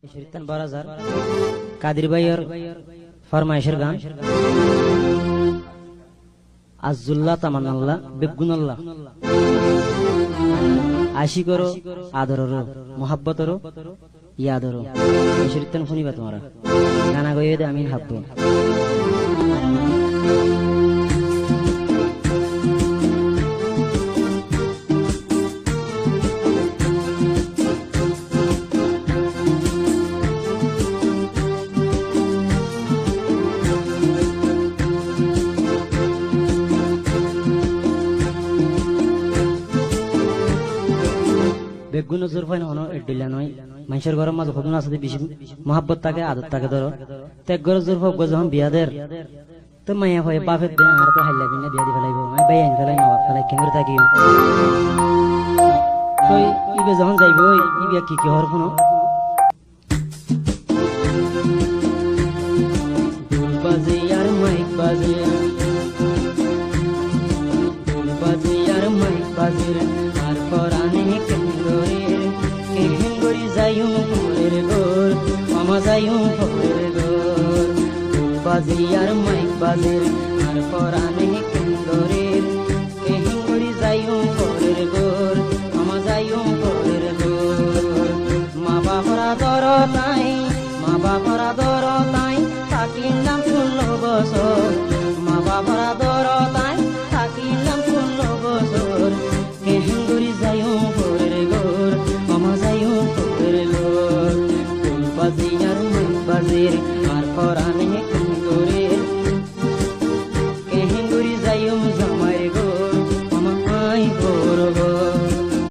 শরীতান বারাজার কাদির ভাইয়ের ফরমাইশের গান আজুল্লাহ তামান্নাল্লাহ বেগুনাল্লাহ আশিকরো আদররো মোহাব্বতরো ইয়াদরো শরীতান শুনিবা তোমরা গানা গইয়ে দে আমিন হাব্বু বেগুন জোরফাইন হনো এডিলা নয় মানুষের ঘরের মাঝে হদুন আছে বেশি মহাব্বত থাকে আদত থাকে ধরো ত্যাগ ঘর জোরফ যখন বিয়াদের তো মাইয়া হয় বাপের দে আর তো হাইলা বিনা বিয়া দি ফেলাইব আমি বাই আইন ফেলাই নবাব ফেলাই কেমরে থাকি তো ইবে যখন যাইব ইবিয়া কি হর কোনো ঢোল বাজে আর মাইক বাজে ঢোল বাজে আর মাইক বাজে আর পরানে বাজি আর মাইক বাজে আর পরানে